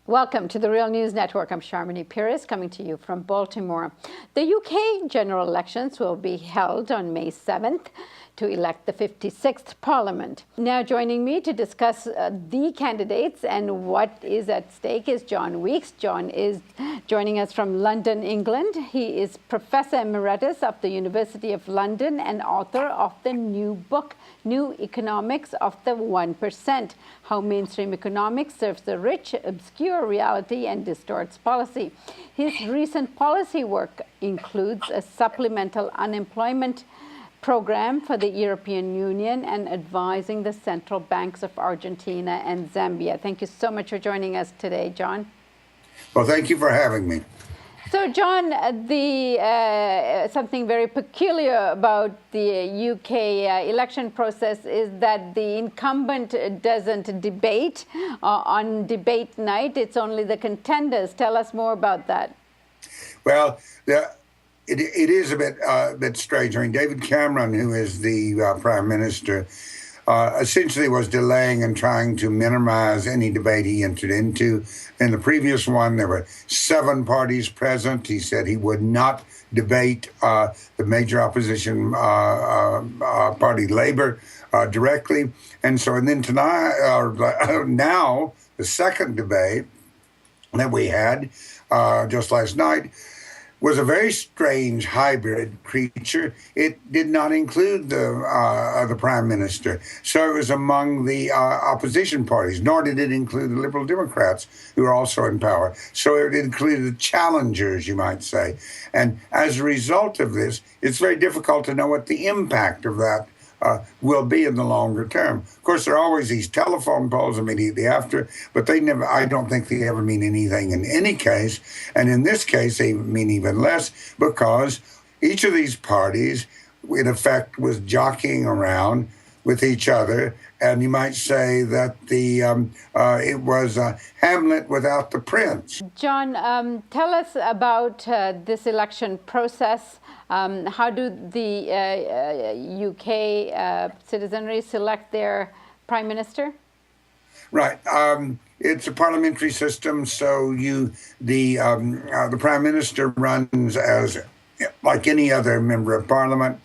Welcome to the Real News Network. I'm Sharmini Pires coming to you from Baltimore. The UK general elections will be held on May 7th to elect the 56th Parliament. Now joining me to discuss the candidates and what is at stake is John Weeks. John is joining us from London, England. He is Professor Emeritus of the University of London and author of the new book, New Economics of the 1%, How Mainstream Economics Serves the Rich, Obscure Reality, and Distorts Policy. His recent policy work includes a supplemental unemployment program for the European Union and advising the central banks of Argentina and Zambia. Thank you so much for joining us today, John. Well, thank you for having me. So, John, something very peculiar about the UK election process is that the incumbent doesn't debate on debate night. It's only the contenders. Tell us more about that. Well, it is a bit strange. I mean, David Cameron, who is the Prime Minister, essentially was delaying and trying to minimize any debate he entered into. In the previous one, there were 7 parties present. He said he would not debate the major opposition party, Labour, directly. And then tonight, now, the second debate that we had just last night was a very strange hybrid creature. It did not include the Prime Minister. So it was among the opposition parties, nor did it include the Liberal Democrats, who are also in power. So it included the challengers, you might say. And as a result of this, it's very difficult to know what the impact of that will be in the longer term. Of course, there are always these telephone polls immediately after, but I don't think they ever mean anything in any case. And in this case, they mean even less because each of these parties, in effect, was jockeying around with each other. And you might say that it was Hamlet without the prince. John, tell us about this election process. How do the UK citizenry select their prime minister? Right. It's a parliamentary system, so the prime minister runs as like any other member of parliament.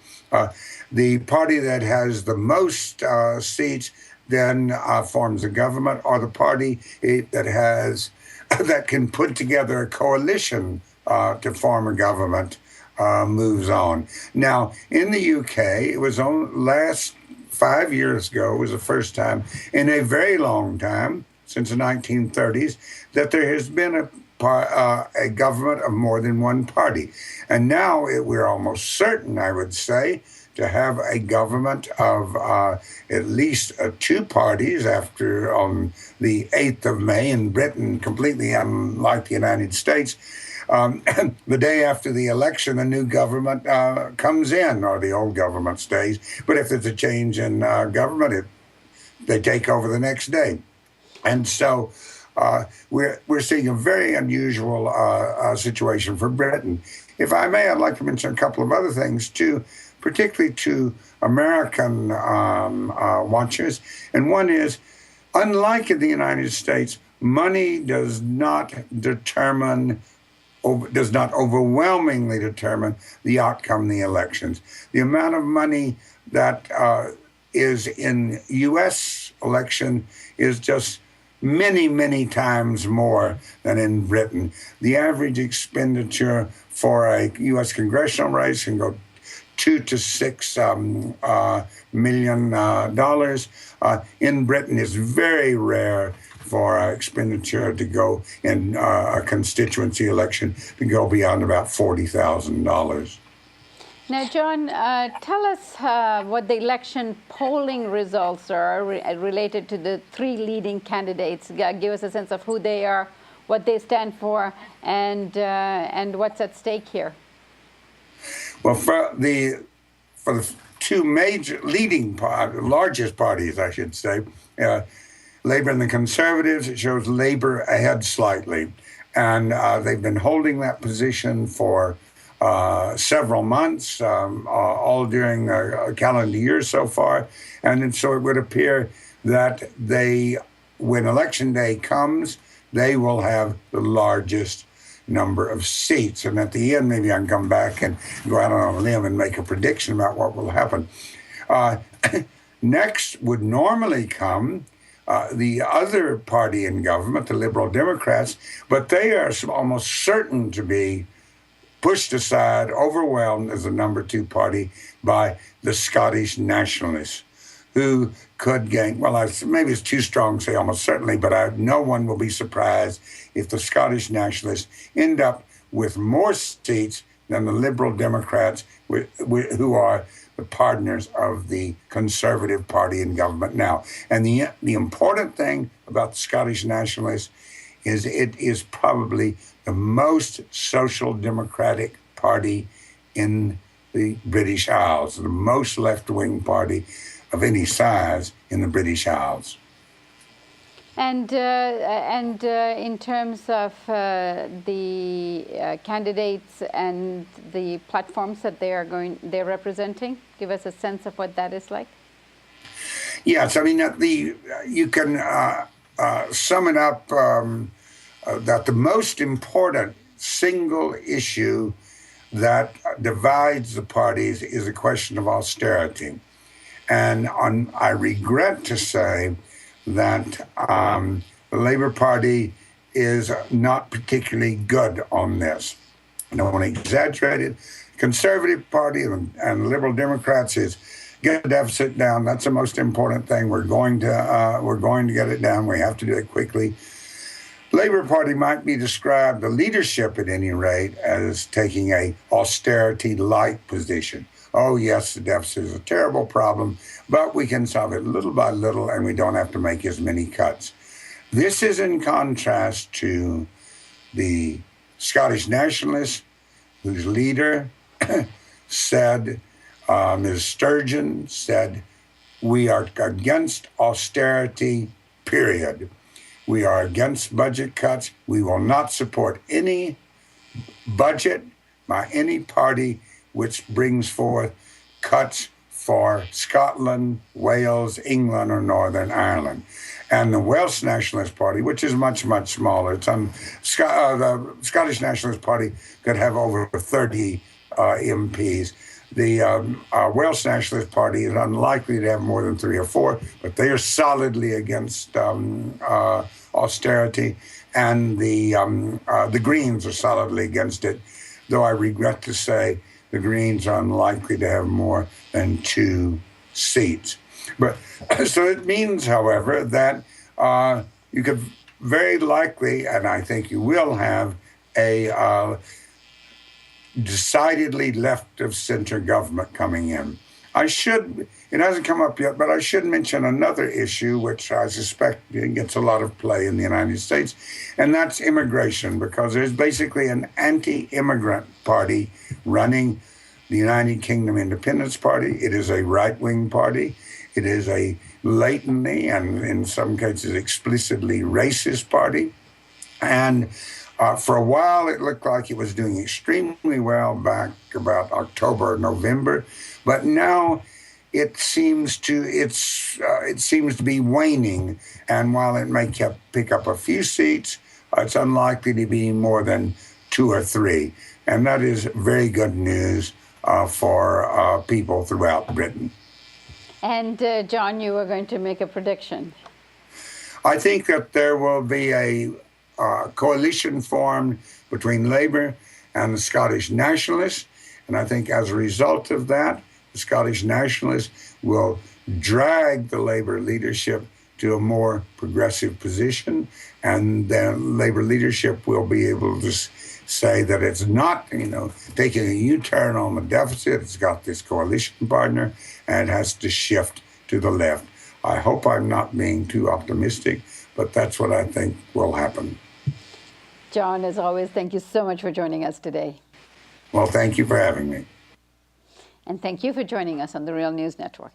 The party that has the most seats then forms a government, or the party that can put together a coalition to form a government moves on. Now, in the UK, it was last 5 years ago, was the first time in a very long time, since the 1930s, that there has been a government of more than one party. And now we're almost certain, I would say, to have a government of at least 2 parties on the 8th of May in Britain, completely unlike the United States. The day after the election, a new government comes in, or the old government stays. But if there's a change in government, they take over the next day. And so we're seeing a very unusual situation for Britain. If I may, I'd like to mention a couple of other things, too, particularly to American watchers. And one is, unlike in the United States, money does not overwhelmingly determine the outcome of the elections. The amount of money that is in U.S. election is just many, many times more than in Britain. The average expenditure for a U.S. congressional race can go $2 to $6 million. In Britain, it's very rare for expenditure to go in a constituency election to go beyond about $40,000. Now, John, tell us what the election polling results are related to the 3 leading candidates. Give us a sense of who they are, what they stand for, and what's at stake here. Well, for the 2 major largest parties, I should say, Labour and the Conservatives, it shows Labour ahead slightly. And they've been holding that position for several months, all during a calendar year so far. And so it would appear that when election day comes, they will have the largest number of seats. And at the end, maybe I can come back and go out on a limb and make a prediction about what will happen. Next would normally come the other party in government, the Liberal Democrats, but they are almost certain to be pushed aside, overwhelmed as the number two party by the Scottish Nationalists, who could gain, well, maybe it's too strong to say almost certainly, but no one will be surprised if the Scottish Nationalists end up with more seats than the Liberal Democrats, who are the partners of the Conservative Party in government now. And the important thing about the Scottish Nationalists is it is probably the most social democratic party in the British Isles, the most left-wing party of any size in the British Isles. And in terms of the candidates and the platforms that they're representing, give us a sense of what that is like. Yes, I mean you can sum it up that the most important single issue that divides the parties is a question of austerity, and I regret to say that the Labour Party is not particularly good on this. I don't want to exaggerate it. Conservative Party and Liberal Democrats is get the deficit down. That's the most important thing. We're going to get it down. We have to do it quickly. Labour Party might be described, the leadership at any rate, as taking a austerity-light position. Oh, yes, the deficit is a terrible problem, but we can solve it little by little, and we don't have to make as many cuts. This is in contrast to the Scottish Nationalists, whose leader said, Ms. Sturgeon said, we are against austerity, period. We are against budget cuts. We will not support any budget by any party which brings forth cuts for Scotland, Wales, England, or Northern Ireland. And the Welsh Nationalist Party, which is much, much smaller, the Scottish Nationalist Party could have over 30 MPs. The Welsh Nationalist Party is unlikely to have more than 3 or 4, but they are solidly against austerity, and the Greens are solidly against it, though I regret to say the Greens are unlikely to have more than 2 seats. But so it means, however, that you could very likely, and I think you will have, a decidedly left-of-center government coming in. It hasn't come up yet, but I should mention another issue which I suspect gets a lot of play in the United States, and that's immigration, because there's basically an anti-immigrant party running the United Kingdom Independence Party. It is a right-wing party. It is a blatantly and in some cases explicitly racist party. And for a while, it looked like it was doing extremely well back about October, November, but now it seems to be waning. And while it may pick up a few seats, it's unlikely to be more than 2 or 3, and that is very good news for people throughout Britain. And John, you were going to make a prediction. I think that there will be a coalition formed between Labour and the Scottish Nationalists, and I think as a result of that, the Scottish Nationalists will drag the Labour leadership to a more progressive position, and then Labour leadership will be able to say that it's not, taking a U-turn on the deficit. It's got this coalition partner, and it has to shift to the left. I hope I'm not being too optimistic, but that's what I think will happen. John, as always, thank you so much for joining us today. Well, thank you for having me. And thank you for joining us on the Real News Network.